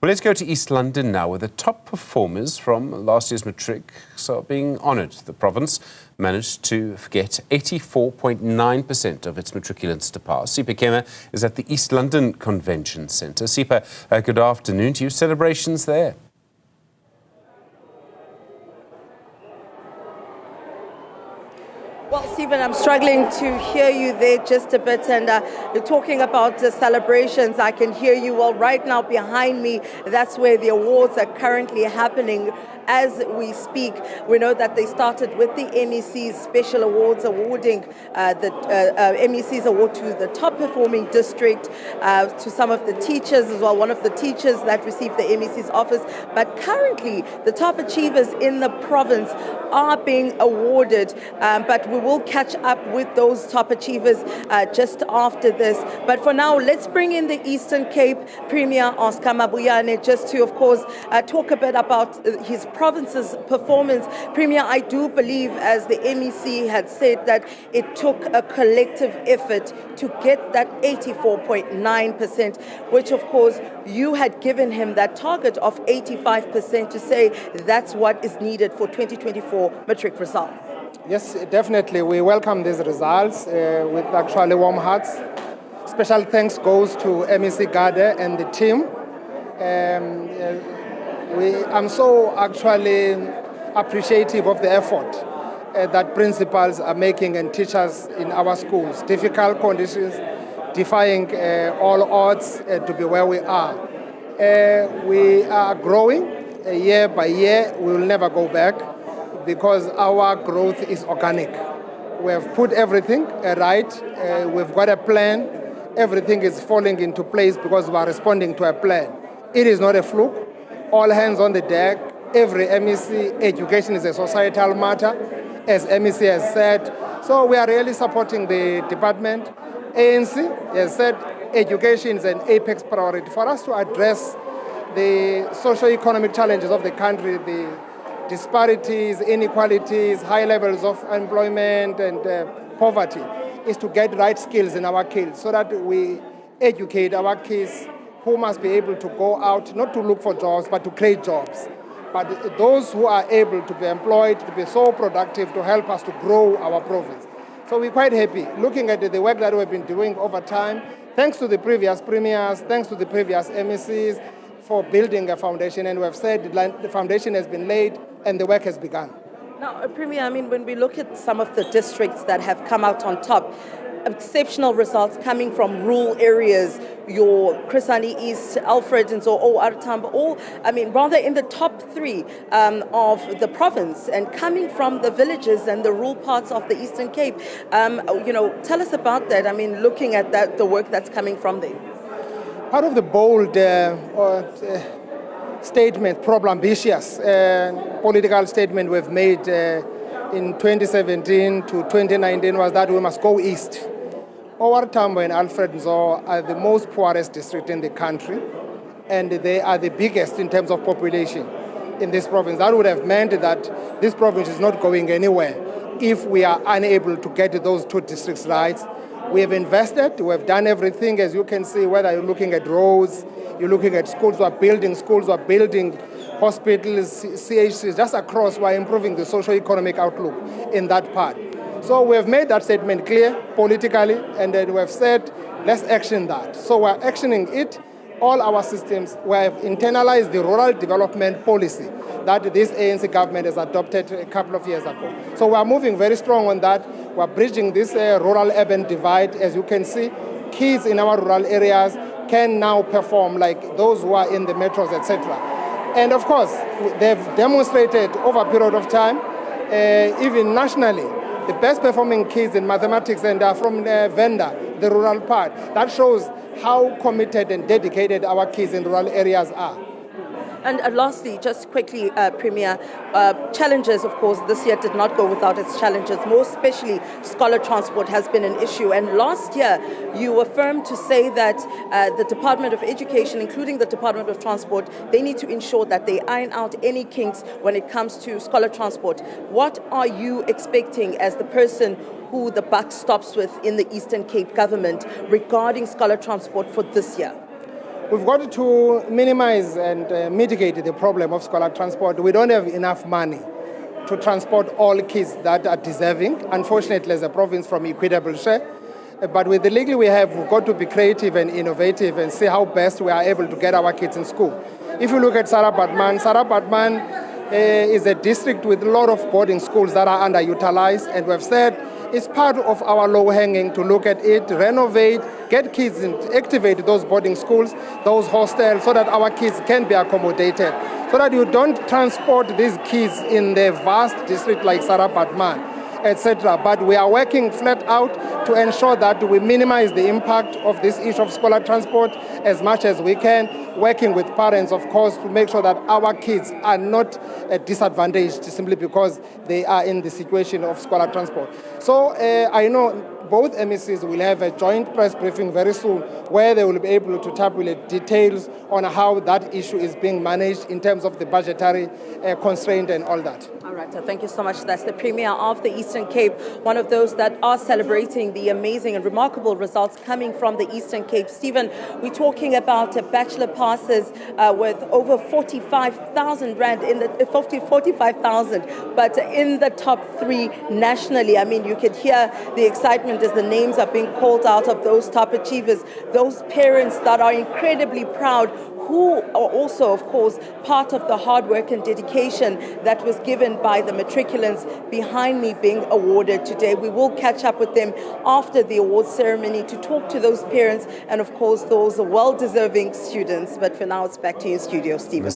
Well, let's go to East London now, where the top performers from last year's matric are being honoured. The province managed to get 84.9% of its matriculants to pass. Cape Premier is at the East London Convention Centre. Cape, good afternoon to you. Celebrations there? Well, Stephen, I'm struggling to hear you there just a bit, and you're talking about celebrations. I can hear you. Well, right now behind me, that's where the awards are currently happening as we speak. We know that they started with the MEC's special awards, awarding the MEC's award to the top performing district, to some of the teachers as well, one of the teachers that received the MEC's office. But currently, the top achievers in the province are being awarded, but we will catch up with those top achievers just after this. But for now, let's bring in the Eastern Cape Premier Oscar Mabuyane just to, of course, talk a bit about his province's performance. Premier, I do believe, as the MEC had said, that it took a collective effort to get that 84.9%, which, of course, you had given him that target of 85% to say that's what is needed for 2024 matric results. Yes, definitely. We welcome these results with actually warm hearts. Special thanks goes to MEC Gade and the team. I'm so actually appreciative of the effort that principals are making and teachers in our schools. Difficult conditions, defying all odds to be where we are. We are growing year by year. We will never go back, because our growth is organic. We have put everything right. We've got a plan. Everything is falling into place because we are responding to a plan. It is not a fluke. All hands on the deck. Every MEC, education is a societal matter, as MEC has said. So we are really supporting the department. ANC has said education is an apex priority for us to address the socio-economic challenges of the country, the disparities, inequalities, high levels of employment and poverty, is to get right skills in our kids so that we educate our kids who must be able to go out, not to look for jobs, but to create jobs. But those who are able to be employed, to be so productive, to help us to grow our province. So we're quite happy looking at the work that we've been doing over time, thanks to the previous premiers, thanks to the previous MECs, for building a foundation, and we have said the foundation has been laid and the work has begun. Now, Premier, I mean, when we look at some of the districts that have come out on top, exceptional results coming from rural areas, your Krisani East, Alfred and so Artambo, all, I mean, rather in the top three of the province, and coming from the villages and the rural parts of the Eastern Cape. Tell us about that. I mean, looking at that, the work that's coming from there. Part of the bold statement, probably ambitious political statement we've made in 2017 to 2019 was that we must go east. Artambo and Alfred Nzo are the most poorest district in the country, and they are the biggest in terms of population in this province. That would have meant that this province is not going anywhere if we are unable to get those two districts right. We have invested, we have done everything, as you can see, whether you're looking at roads, you're looking at schools, we're building hospitals, CHCs, just across, we're improving the socio-economic outlook in that part. So we have made that statement clear politically, and then we have said, let's action that. So we're actioning it. All our systems, we have internalized the rural development policy that this ANC government has adopted a couple of years ago. So we're moving very strong on that. We're bridging this rural-urban divide. As you can see, kids in our rural areas can now perform like those who are in the metros, etc. And of course, they've demonstrated over a period of time, even nationally, the best performing kids in mathematics and are from Venda, the rural part. That shows how committed and dedicated our kids in rural areas are. And lastly, just quickly, Premier, challenges, of course, this year did not go without its challenges. More especially, scholar transport has been an issue. And last year, you were firm to say that the Department of Education, including the Department of Transport, they need to ensure that they iron out any kinks when it comes to scholar transport. What are you expecting as the person who the buck stops with in the Eastern Cape government regarding scholar transport for this year? We've got to minimize and mitigate the problem of scholar transport. We don't have enough money to transport all kids that are deserving, unfortunately, as a province, from equitable share. But with the legal we have, we've got to be creative and innovative and see how best we are able to get our kids in school. If you look at Sarah Baartman is a district with a lot of boarding schools that are underutilized, and we've said it's part of our low-hanging to look at it, renovate, get kids and activate those boarding schools, those hostels, so that our kids can be accommodated, so that you don't transport these kids in the vast district like Sarah Baartman, etc. But we are working flat out to ensure that we minimize the impact of this issue of scholar transport as much as we can, working with parents, of course, to make sure that our kids are not disadvantaged simply because they are in the situation of scholar transport. So I know both MECs will have a joint press briefing very soon where they will be able to tabulate details on how that issue is being managed in terms of the budgetary constraint and all that. All right, so thank you so much. That's the Premier of the Eastern Cape, one of those that are celebrating the amazing and remarkable results coming from the Eastern Cape. Stephen, we're talking about bachelor passes with over 45,000 rand in the 45,000, but in the top 3 nationally. I mean, you could hear the excitement as the names are being called out of those top achievers, those parents that are incredibly proud, who are also, of course, part of the hard work and dedication that was given by the matriculants behind me being awarded today. We will catch up with them after the awards ceremony to talk to those parents and, of course, those well-deserving students. But for now, it's back to you in studio, Stephen.